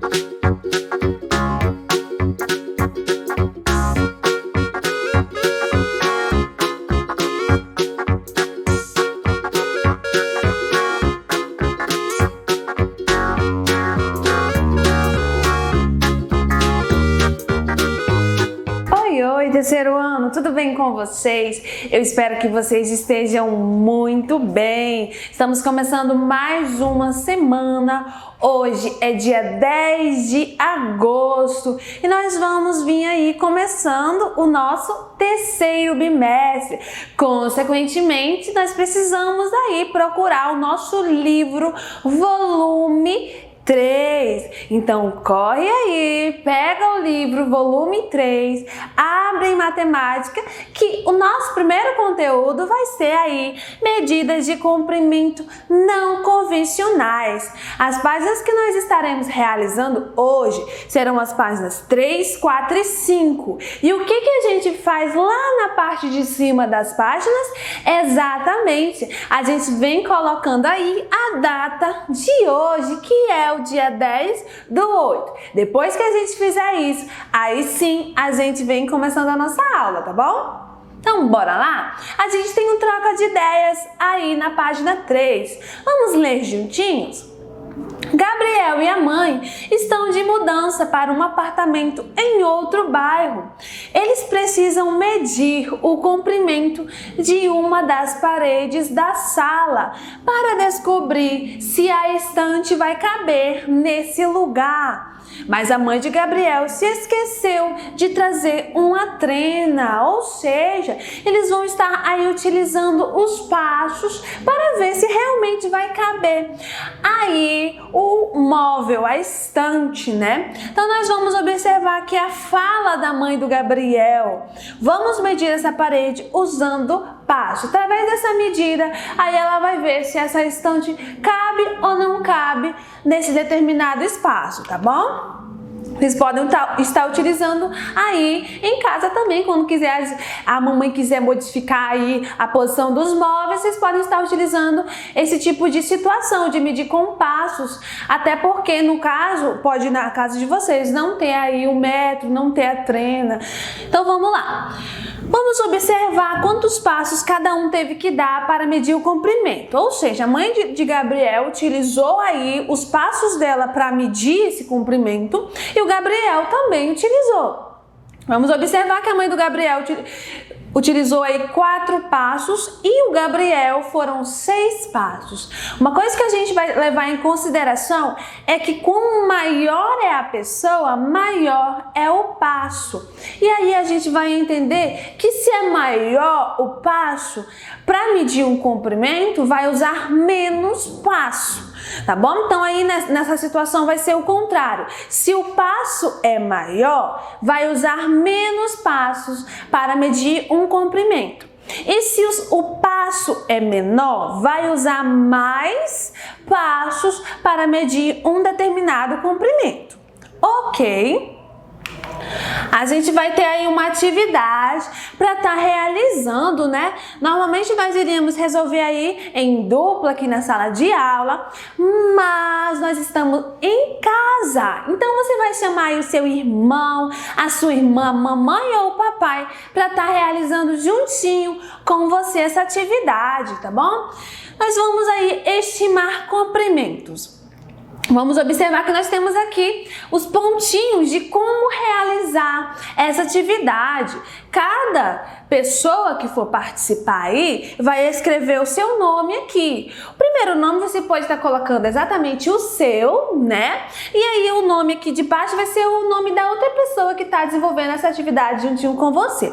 Oi, terceiro ano, tudo bem com vocês? Eu espero que vocês estejam muito bem. Estamos começando mais uma semana. Hoje é dia 10 de agosto e nós vamos vir aí começando o nosso terceiro bimestre. Consequentemente, nós precisamos aí procurar o nosso livro volume 3. Então corre aí, pega o livro volume 3, abre em matemática, que o nosso primeiro conteúdo vai ser aí medidas de comprimento não convencionais. As páginas que nós estaremos realizando hoje serão as páginas 3, 4 e 5. E o que a gente faz lá na parte de cima das páginas? Exatamente, a gente vem colocando aí a data de hoje, que é o dia 10/8. Depois que a gente fizer isso, aí sim a gente vem começando a nossa aula, tá bom? Então, bora lá? A gente tem um troca de ideias aí na página 3. Vamos ler juntinhos? Gabriel e a mãe estão de mudança para um apartamento em outro bairro. Eles precisam medir o comprimento de uma das paredes da sala para descobrir se a estante vai caber nesse lugar. Mas a mãe de Gabriel se esqueceu de trazer uma trena, ou seja, eles vão estar aí utilizando os passos para ver se realmente vai caber aí o móvel, a estante, né? Então nós vamos observar aqui a fala da mãe do Gabriel. Vamos medir essa parede usando passo. Através dessa medida, aí ela vai ver se essa estante cabe ou não cabe nesse determinado espaço, tá bom? Vocês podem estar utilizando aí em casa também, quando quiser, a mamãe quiser modificar aí a posição dos móveis, vocês podem estar utilizando esse tipo de situação, de medir com passos, até porque no caso, pode na casa de vocês não ter aí 1 metro, não ter a trena. Então vamos lá. Vamos observar quantos passos cada um teve que dar para medir o comprimento. Ou seja, a mãe de Gabriel utilizou aí os passos dela para medir esse comprimento e o Gabriel também utilizou. Vamos observar que a mãe do Gabriel utilizou aí 4 passos e o Gabriel foram 6 passos. Uma coisa que a gente vai levar em consideração é que quanto maior é a pessoa, maior é o passo. E aí a gente vai entender que se é maior o passo, para medir um comprimento, vai usar menos passo. Tá bom? Então aí nessa situação vai ser o contrário. Se o passo é maior, vai usar menos passos para medir um comprimento. E se o passo é menor, vai usar mais passos para medir um determinado comprimento. Ok? A gente vai ter aí uma atividade para estar realizando, né? Normalmente nós iríamos resolver aí em dupla aqui na sala de aula, mas nós estamos em casa. Então você vai chamar aí o seu irmão, a sua irmã, mamãe ou papai para estar realizando juntinho com você essa atividade, tá bom? Nós vamos aí estimar comprimentos. Vamos observar que nós temos aqui os pontinhos de como realizar essa atividade. Cada pessoa que for participar aí vai escrever o seu nome aqui. O primeiro nome você pode estar colocando exatamente o seu, né? E aí o nome aqui de baixo vai ser o nome da outra pessoa que está desenvolvendo essa atividade juntinho com você.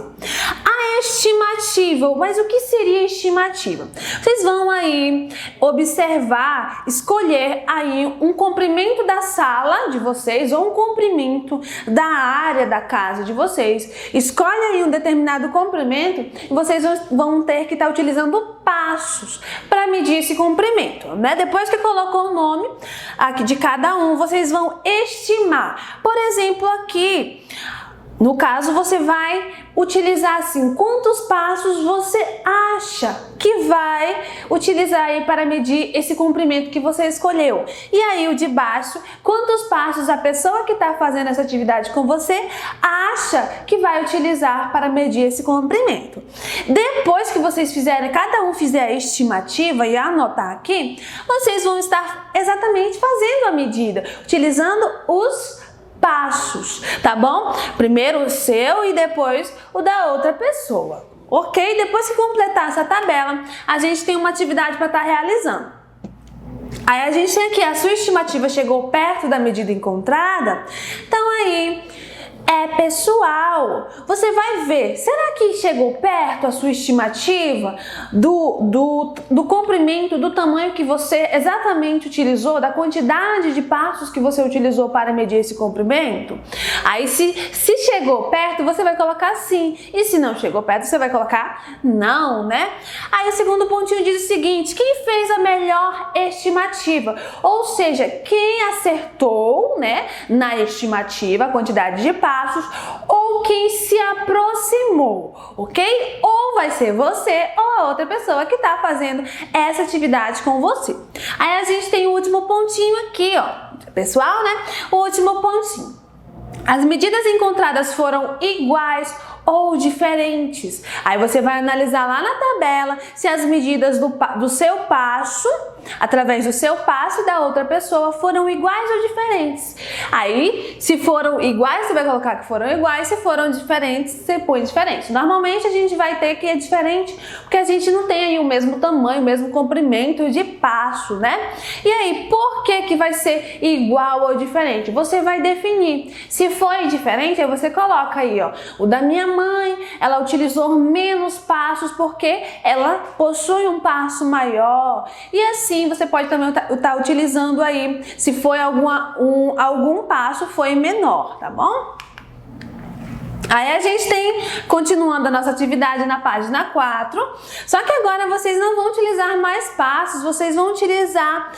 A estimativa, mas o que seria estimativa? Vocês vão aí observar, escolher aí um comprimento da sala de vocês ou um comprimento da área da casa de vocês. Escolhe aí um determinado comprimento e vocês vão ter que estar utilizando passos para medir esse comprimento, né? Depois que colocou o nome aqui de cada um, vocês vão estimar. Por exemplo, aqui No caso, você vai utilizar assim, quantos passos você acha que vai utilizar aí para medir esse comprimento que você escolheu. E aí o de baixo, quantos passos a pessoa que está fazendo essa atividade com você acha que vai utilizar para medir esse comprimento. Depois que vocês fizerem, cada um fizer a estimativa e anotar aqui, vocês vão estar exatamente fazendo a medida, utilizando os passos, tá bom? Primeiro o seu e depois o da outra pessoa, ok? Depois que completar essa tabela, a gente tem uma atividade para estar realizando. Aí a gente tem aqui, a sua estimativa chegou perto da medida encontrada, então aí é pessoal. Você vai ver, será que chegou perto a sua estimativa do comprimento, do tamanho que você exatamente utilizou, da quantidade de passos que você utilizou para medir esse comprimento? Aí se chegou perto, você vai colocar sim, e se não chegou perto, você vai colocar não, né? Aí o segundo pontinho diz o seguinte: quem fez a melhor estimativa? Ou seja, quem acertou, né, na estimativa, a quantidade de passos, ou quem se aproximou, ok? Ou vai ser você ou a outra pessoa que está fazendo essa atividade com você. Aí a gente tem o último pontinho aqui, ó, pessoal, né? O último pontinho. As medidas encontradas foram iguais ou diferentes. Aí você vai analisar lá na tabela se as medidas do seu passo, através do seu passo e da outra pessoa, foram iguais ou diferentes. Aí, se foram iguais, você vai colocar que foram iguais, se foram diferentes, você põe diferente. Normalmente a gente vai ter que é diferente, porque a gente não tem aí o mesmo tamanho, o mesmo comprimento de passo, né? E aí, por que vai ser igual ou diferente? Você vai definir. Se foi diferente, aí você coloca aí, ó, o da minha mãe, ela utilizou menos passos porque ela possui um passo maior. E assim você pode também estar utilizando aí, se foi algum passo foi menor, tá bom? Aí a gente tem, continuando a nossa atividade na página 4, só que agora vocês não vão utilizar mais passos, vocês vão utilizar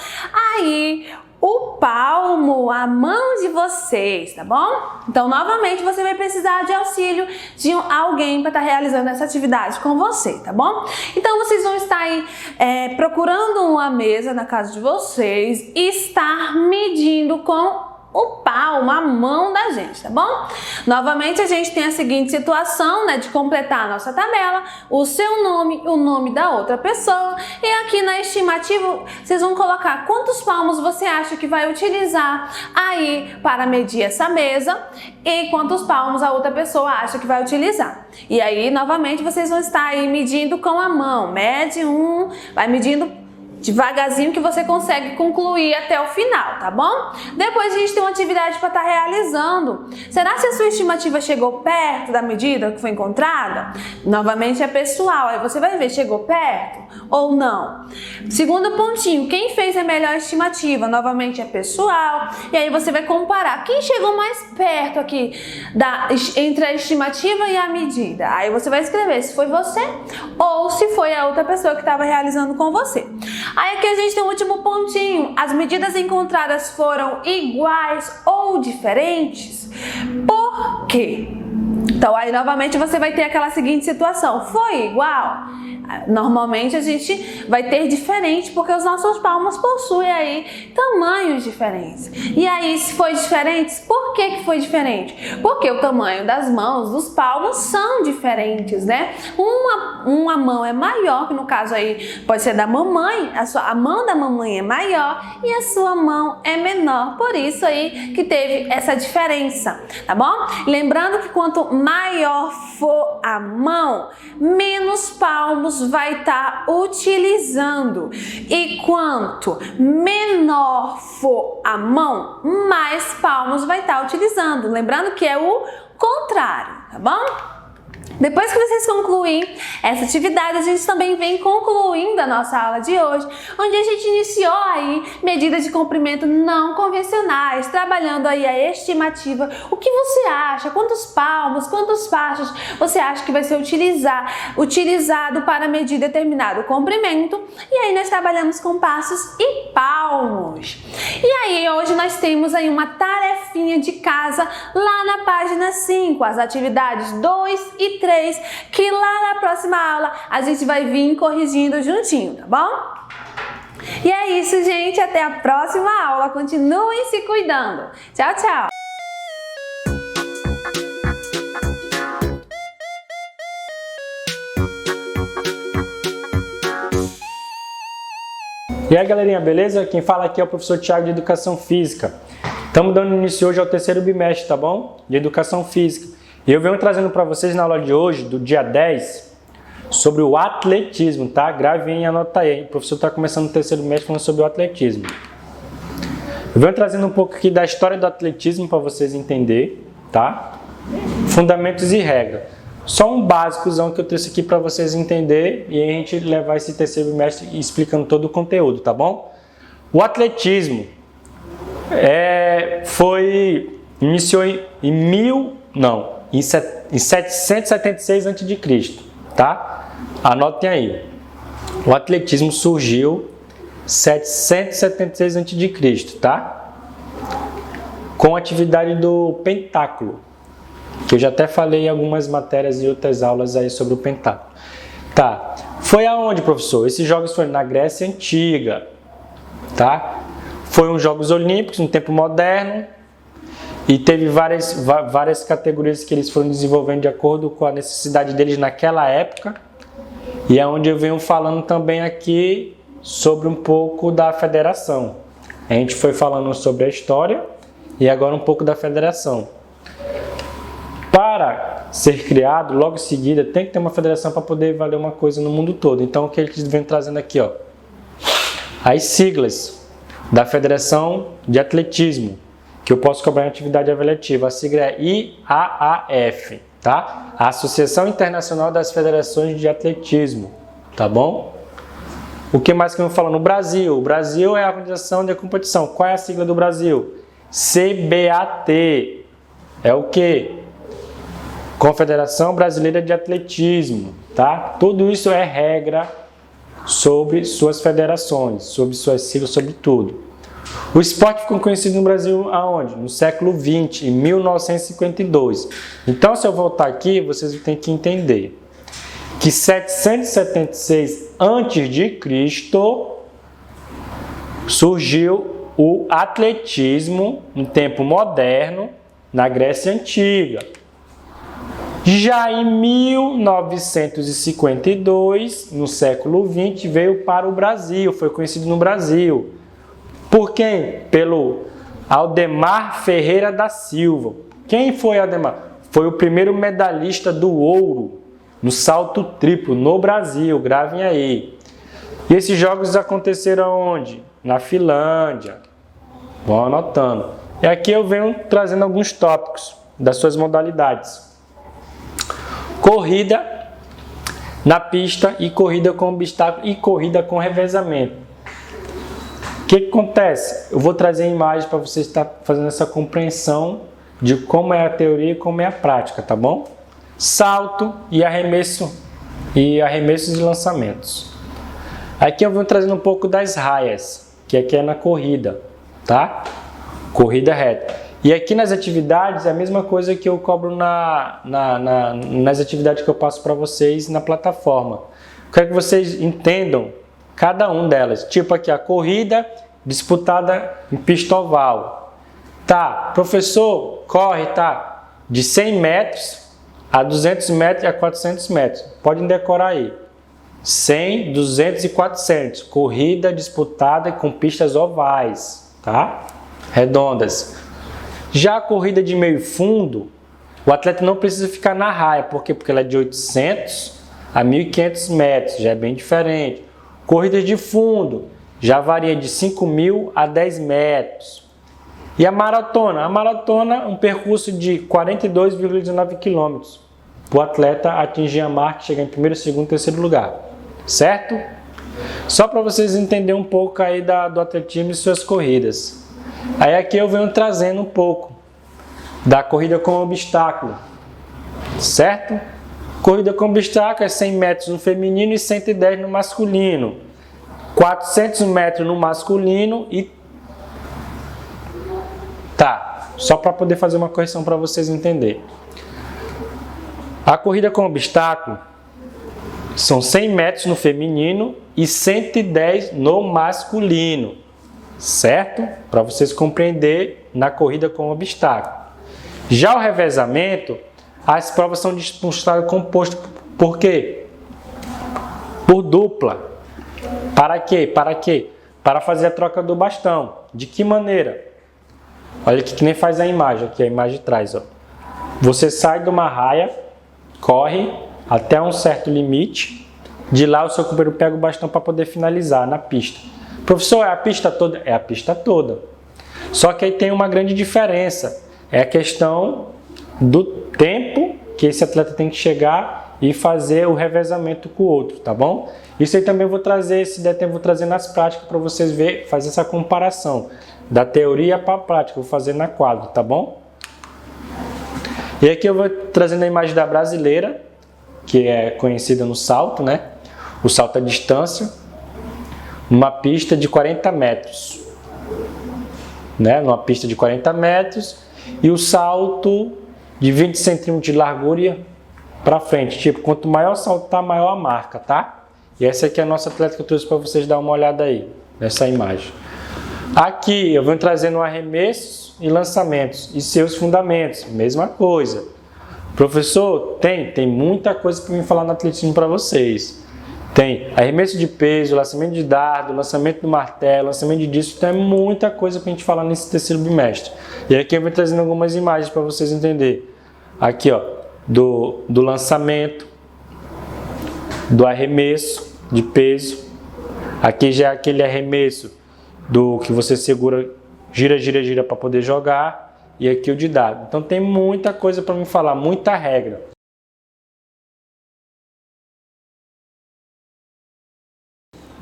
aí o palmo, a mão de vocês, tá bom? Então, novamente, você vai precisar de auxílio de alguém para estar realizando essa atividade com você, tá bom? Então, vocês vão estar aí procurando uma mesa na casa de vocês e estar medindo com o palmo, a mão da gente, tá bom? Novamente, a gente tem a seguinte situação, né, de completar a nossa tabela, o seu nome e o nome da outra pessoa, e aqui na estimativa, vocês vão colocar quantos palmos você acha que vai utilizar aí para medir essa mesa e quantos palmos a outra pessoa acha que vai utilizar. E aí, novamente, vocês vão estar aí medindo com a mão, mede vai medindo devagarzinho que você consegue concluir até o final, tá bom? Depois a gente tem uma atividade para estar realizando. Será que a sua estimativa chegou perto da medida que foi encontrada? Novamente é pessoal, aí você vai ver, chegou perto ou não? Segundo pontinho, quem fez a melhor estimativa? Novamente é pessoal, e aí você vai comparar quem chegou mais perto aqui entre a estimativa e a medida. Aí você vai escrever se foi você ou se foi a outra pessoa que estava realizando com você. Aí aqui a gente tem o último pontinho. As medidas encontradas foram iguais ou diferentes? Por quê? Então aí novamente você vai ter aquela seguinte situação. Foi igual? Normalmente a gente vai ter diferente porque os nossos palmos possuem aí tamanhos diferentes. E aí, se foi diferente, por que foi diferente? Porque o tamanho das mãos, dos palmos são diferentes, né? Uma mão é maior, que no caso aí pode ser da mamãe, a mão da mamãe é maior e a sua mão é menor. Por isso aí que teve essa diferença, tá bom? Lembrando que quanto maior for a mão, menos palmos vai estar utilizando, e quanto menor for a mão, mais palmos vai estar utilizando. Lembrando que é o contrário, tá bom? Depois que vocês concluírem essa atividade, a gente também vem concluindo a nossa aula de hoje, onde a gente iniciou aí medidas de comprimento não convencionais, trabalhando aí a estimativa. O que você acha? Quantos palmos, quantos fachos você acha que vai ser utilizado para medir determinado comprimento? E aí nós trabalhamos com passos e palmos. E aí hoje nós temos aí uma tarefinha de casa lá na página 5, as atividades 2 e 3, que lá na próxima aula a gente vai vir corrigindo juntinho, tá bom? E é isso, gente. Até a próxima aula. Continuem se cuidando. Tchau, tchau! E aí, galerinha, beleza? Quem fala aqui é o professor Thiago de Educação Física. Estamos dando início hoje ao terceiro bimestre, tá bom? De Educação Física. E eu venho trazendo para vocês na aula de hoje, do dia 10, sobre o atletismo, tá? Gravem e anota aí. O professor está começando o terceiro bimestre falando sobre o atletismo. Eu venho trazendo um pouco aqui da história do atletismo para vocês entenderem, tá? Fundamentos e regras. Só um básicozão que eu trouxe aqui para vocês entenderem e a gente levar esse terceiro bimestre explicando todo o conteúdo, tá bom? O atletismo iniciou em 776 a.C., tá? Anotem aí. O atletismo surgiu em 776 a.C., tá? Com a atividade do pentáculo, que eu já até falei em algumas matérias e outras aulas aí sobre o pentáculo. Tá. Foi aonde, professor? Esses jogos foram na Grécia Antiga, tá? Foi uns Jogos Olímpicos no tempo moderno e teve várias categorias que eles foram desenvolvendo de acordo com a necessidade deles naquela época. E é onde eu venho falando também aqui sobre um pouco da federação. A gente foi falando sobre a história e agora um pouco da federação. Para ser criado, logo em seguida, tem que ter uma federação para poder valer uma coisa no mundo todo. Então, o que eles vêm trazendo aqui, ó, as siglas da Federação de Atletismo, que eu posso cobrar em atividade avaliativa. A sigla é IAAF, tá? A Associação Internacional das Federações de Atletismo, tá bom? O que mais que eu vou falar? No Brasil. O Brasil é a organização de competição. Qual é a sigla do Brasil? CBAT. É o quê? Confederação Brasileira de Atletismo, tá? Tudo isso é regra sobre suas federações, sobre suas siglas, sobre tudo. O esporte ficou conhecido no Brasil aonde? No século XX, em 1952. Então, se eu voltar aqui, vocês têm que entender que 776 a.C. surgiu o atletismo em tempo moderno na Grécia Antiga. Já em 1952, no século XX, veio para o Brasil, foi conhecido no Brasil. Por quem? Pelo Aldemar Ferreira da Silva. Quem foi Aldemar? Foi o primeiro medalhista do ouro no salto triplo no Brasil, gravem aí. E esses jogos aconteceram onde? Na Finlândia. Vão anotando. E aqui eu venho trazendo alguns tópicos das suas modalidades. Corrida na pista e corrida com obstáculo e corrida com revezamento. O que acontece? Eu vou trazer imagens para você estar fazendo essa compreensão de como é a teoria e como é a prática, tá bom? Salto e arremesso e arremessos e lançamentos. Aqui eu vou trazendo um pouco das raias, que aqui é na corrida, tá? Corrida reta. E aqui nas atividades é a mesma coisa que eu cobro nas atividades que eu passo para vocês na plataforma. Quero que vocês entendam cada um delas. Tipo aqui a corrida disputada em pista oval. Tá, professor, corre, tá? De 100 metros a 200 metros e a 400 metros. Podem decorar aí. 100, 200 e 400. Corrida disputada com pistas ovais, tá? Redondas. Já a corrida de meio fundo, o atleta não precisa ficar na raia. Por quê? Porque ela é de 800 a 1.500 metros, já é bem diferente. Corridas de fundo, já varia de 5.000 a 10 metros. E a maratona? A maratona, um percurso de 42,19 km para o atleta atingir a marca e chegar em primeiro, segundo, terceiro lugar, certo? Só para vocês entenderem um pouco aí do atletismo e suas corridas. Aí aqui eu venho trazendo um pouco da corrida com obstáculo, certo? Corrida com obstáculo é 100 metros no feminino e 110 no masculino. 400 metros no masculino e... Tá, só para poder fazer uma correção para vocês entenderem. A corrida com obstáculo são 100 metros no feminino e 110 no masculino, certo? Para vocês compreenderem na corrida com obstáculo. Já o revezamento, as provas são disputadas composto por quê? Por dupla. Para quê? Para fazer a troca do bastão. De que maneira? Olha aqui que nem faz a imagem, aqui a imagem traz, ó. Você sai de uma raia, corre até um certo limite, de lá o seu companheiro pega o bastão para poder finalizar na pista. Professor, é a pista toda? É a pista toda. Só que aí tem uma grande diferença, é a questão do tempo que esse atleta tem que chegar e fazer o revezamento com o outro, tá bom? Isso aí também eu vou trazer, se der tempo, vou trazer nas práticas para vocês verem, fazer essa comparação da teoria para a prática, vou fazer na quadra, tá bom? E aqui eu vou trazendo a imagem da brasileira, que é conhecida no salto, né? O salto à distância, numa pista de 40 metros, né? Numa pista de 40 metros e o salto de 20 centímetros de largura para frente. Tipo, quanto maior o salto tá, maior a marca, tá? E essa aqui é a nossa atleta que eu trouxe para vocês dar uma olhada aí, nessa imagem. Aqui eu venho trazendo arremessos e lançamentos e seus fundamentos, mesma coisa. Professor, tem muita coisa para me falar no atletismo para vocês. Tem arremesso de peso, lançamento de dardo, lançamento do martelo, lançamento de disco, então é muita coisa para a gente falar nesse terceiro bimestre. E aqui eu venho trazendo algumas imagens para vocês entenderem. Aqui, ó, do lançamento, do arremesso de peso. Aqui já é aquele arremesso do que você segura, gira para poder jogar. E aqui o de dardo. Então tem muita coisa para me falar, muita regra.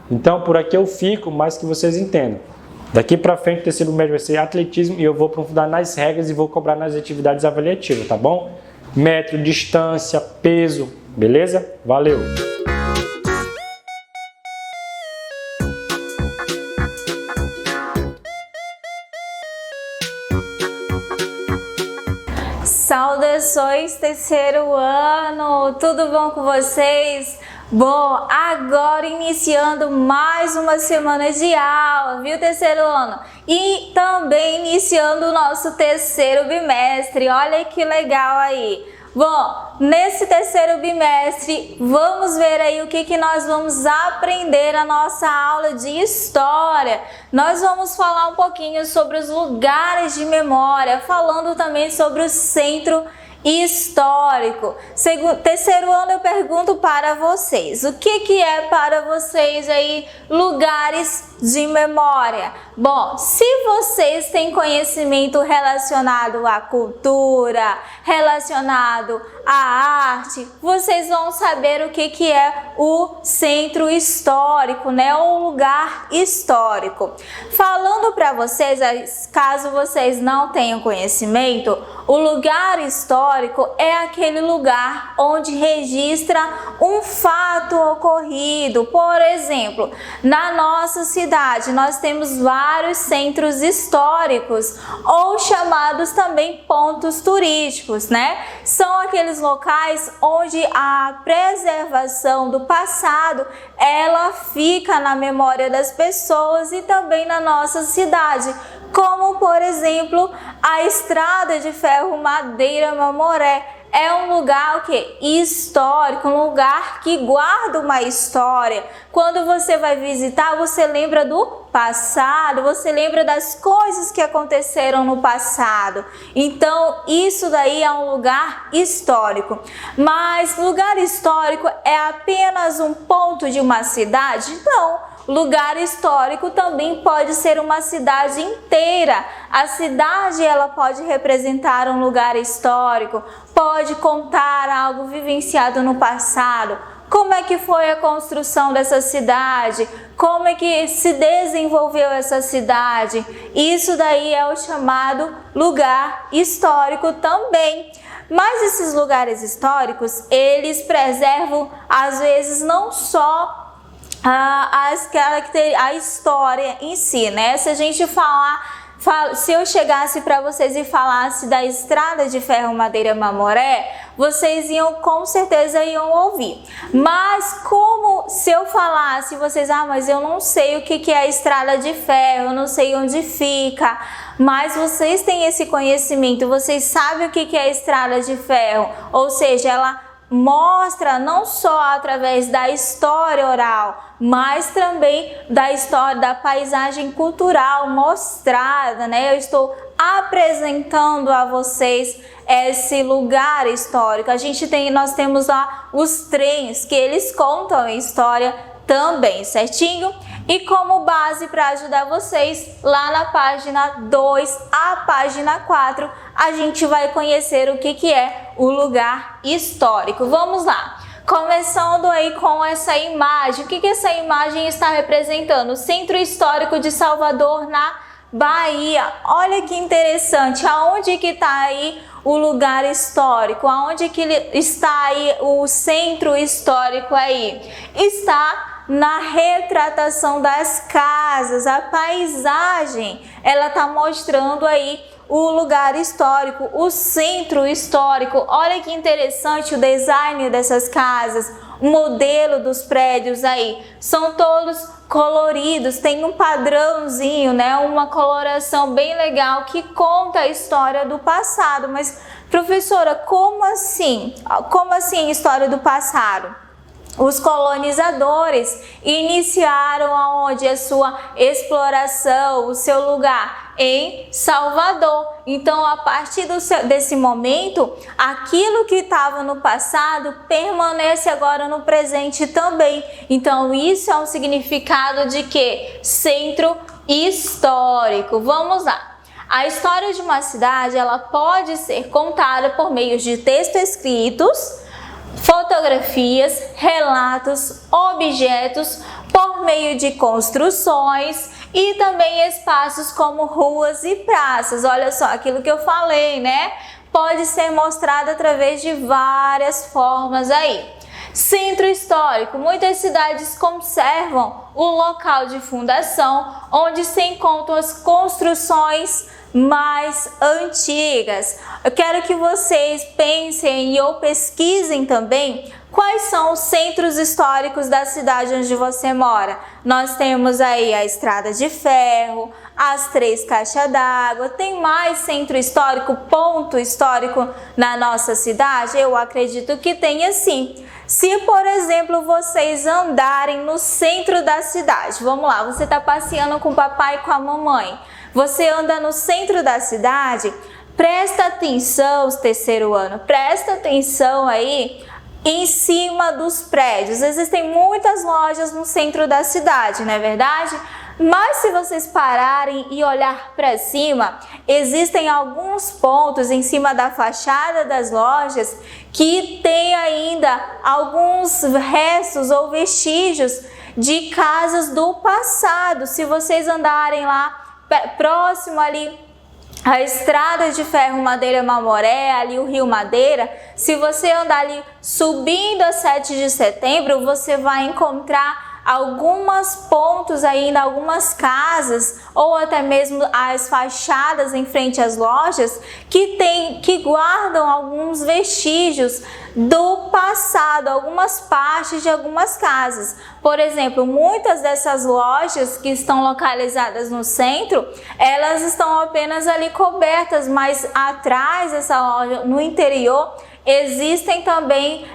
Então por aqui eu fico, mais que vocês entendam. Daqui para frente o terceiro bimestre vai ser atletismo e eu vou aprofundar nas regras e vou cobrar nas atividades avaliativas, tá bom? Metro, distância, peso, beleza? Valeu! Saudações, terceiro ano! Tudo bom com vocês? Bom, agora iniciando mais uma semana de aula, viu, terceiro ano? E também iniciando o nosso terceiro bimestre, olha que legal aí! Bom, nesse terceiro bimestre, vamos ver aí o que nós vamos aprender na nossa aula de História. Nós vamos falar um pouquinho sobre os lugares de memória, falando também sobre o Centro Histórico. Terceiro ano eu pergunto para vocês, o que é para vocês aí lugares de memória? Bom, se vocês têm conhecimento relacionado à cultura, relacionado à arte, vocês vão saber o que é o centro histórico, né? O lugar histórico. Falando para vocês, caso vocês não tenham conhecimento, o lugar histórico é aquele lugar onde registra um fato ocorrido. Por exemplo, na nossa cidade nós temos vários centros históricos ou chamados também pontos turísticos, né? São aqueles locais onde a preservação do passado ela fica na memória das pessoas e também na nossa cidade, como por exemplo a Estrada de Ferro Madeira Mamoré. É um lugar o quê? Histórico, um lugar que guarda uma história. Quando você vai visitar, você lembra do passado, você lembra das coisas que aconteceram no passado. Então, isso daí é um lugar histórico. Mas lugar histórico é apenas um ponto de uma cidade? Não. lugar histórico também pode ser uma cidade inteira. A cidade, ela pode representar um lugar histórico, pode contar algo vivenciado no passado. Como é que foi a construção dessa cidade? Como é que se desenvolveu essa cidade? Isso daí é o chamado lugar histórico também. Mas esses lugares históricos, eles preservam, às vezes, não só a história em si, né? Se a gente se eu chegasse para vocês e falasse da Estrada de Ferro Madeira Mamoré, vocês com certeza iam ouvir. Mas como se eu falasse, vocês, mas eu não sei o que é a Estrada de Ferro, eu não sei onde fica, mas vocês têm esse conhecimento, vocês sabem o que é a Estrada de Ferro, ou seja, ela mostra não só através da história oral, mas também da história, da paisagem cultural mostrada, né? Eu estou apresentando a vocês esse lugar histórico. Nós temos lá os trens que eles contam a história também, certinho? E como base para ajudar vocês, lá na página 2 à página 4, a gente vai conhecer o que é o lugar histórico. Vamos lá! Começando aí com essa imagem. O que essa imagem está representando? O Centro Histórico de Salvador, na Bahia. Olha que interessante. Aonde que está aí o lugar histórico? Aonde que está aí o centro histórico aí? Está na retratação das casas. A paisagem, ela está mostrando aí o lugar histórico, o centro histórico. Olha que interessante o design dessas casas, o modelo dos prédios aí. São todos coloridos, tem um padrãozinho, né? Uma coloração bem legal que conta a história do passado. Mas, professora, como assim? Como assim história do passado? Os colonizadores iniciaram aonde a sua exploração, o seu lugar em Salvador. Então, a partir desse momento, aquilo que estava no passado permanece agora no presente também. Então, isso é um significado de quê? Centro histórico. Vamos lá. A história de uma cidade, ela pode ser contada por meio de textos escritos, fotografias, relatos, objetos, por meio de construções e também espaços como ruas e praças. Olha só aquilo que eu falei, né? Pode ser mostrado através de várias formas aí. Centro histórico. Muitas cidades conservam o local de fundação, onde se encontram as construções mais antigas. Eu quero que vocês pensem ou pesquisem também quais são os centros históricos da cidade onde você mora. Nós temos aí a Estrada de Ferro, as Três Caixas d'Água. Tem mais centro histórico, ponto histórico na nossa cidade? Eu acredito que tenha sim. Se, por exemplo, vocês andarem no centro da cidade, vamos lá, você está passeando com o papai e com a mamãe, você anda no centro da cidade, presta atenção, os terceiro ano, presta atenção aí em cima dos prédios. Existem muitas lojas no centro da cidade, não é verdade? Mas se vocês pararem e olhar para cima, existem alguns pontos em cima da fachada das lojas que tem ainda alguns restos ou vestígios de casas do passado. Se vocês andarem lá próximo ali a Estrada de Ferro Madeira Mamoré, ali o Rio Madeira, se você andar ali subindo a 7 de setembro, você vai encontrar alguns pontos ainda, algumas casas ou até mesmo as fachadas em frente às lojas que guardam alguns vestígios do passado, algumas partes de algumas casas. Por exemplo, muitas dessas lojas que estão localizadas no centro, elas estão apenas ali cobertas, mas atrás dessa loja, no interior, existem também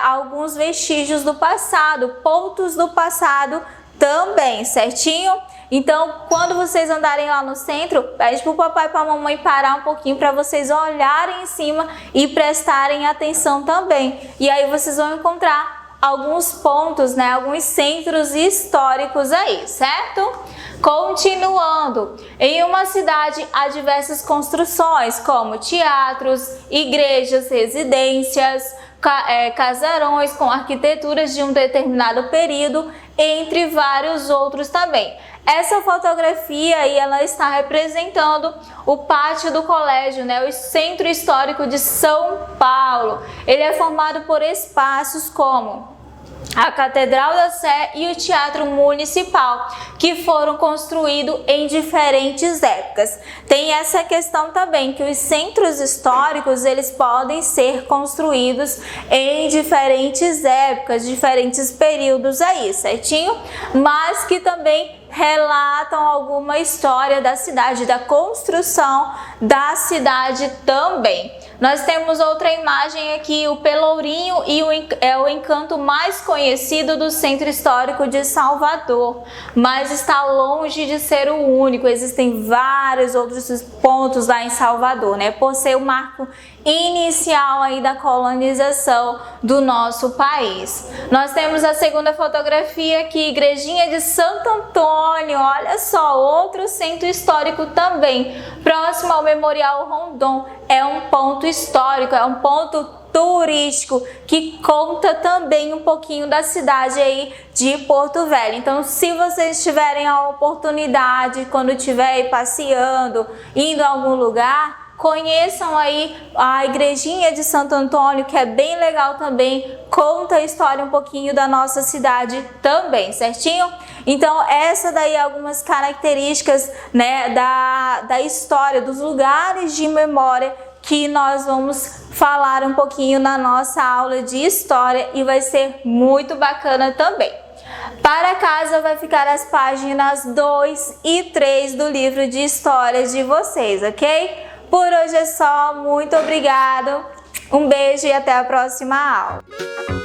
alguns vestígios do passado, pontos do passado também, certinho? Então, quando vocês andarem lá no centro, pede para o papai e para a mamãe parar um pouquinho para vocês olharem em cima e prestarem atenção também. E aí vocês vão encontrar alguns pontos, né, alguns centros históricos aí, certo? Continuando, em uma cidade há diversas construções, como teatros, igrejas, residências, casarões com arquiteturas de um determinado período, entre vários outros também. Essa fotografia aí, ela está representando o pátio do colégio, né, o Centro Histórico de São Paulo. Ele é formado por espaços como a Catedral da Sé e o Teatro Municipal, que foram construídos em diferentes épocas. Tem essa questão também, que os centros históricos, eles podem ser construídos em diferentes épocas, diferentes períodos aí, certinho? Mas que também relatam alguma história da cidade, da construção da cidade também. Nós temos outra imagem aqui, o Pelourinho, e é o encanto mais conhecido do Centro Histórico de Salvador, mas está longe de ser o único. Existem vários outros pontos lá em Salvador, né? Por ser o marco inicial aí da colonização do nosso país. Nós temos a segunda fotografia aqui, Igrejinha de Santo Antônio, olha só, outro centro histórico também, próximo ao Memorial Rondon. É um ponto histórico, é um ponto turístico que conta também um pouquinho da cidade aí de Porto Velho. Então, se vocês tiverem a oportunidade, quando estiver aí passeando, indo a algum lugar, conheçam aí a Igrejinha de Santo Antônio, que é bem legal também, conta a história um pouquinho da nossa cidade também, certinho? Então, essa daí é algumas características, né, da história, dos lugares de memória que nós vamos falar um pouquinho na nossa aula de história e vai ser muito bacana também. Para casa vai ficar as páginas 2 e 3 do livro de histórias de vocês, ok? Por hoje é só, muito obrigado, um beijo e até a próxima aula.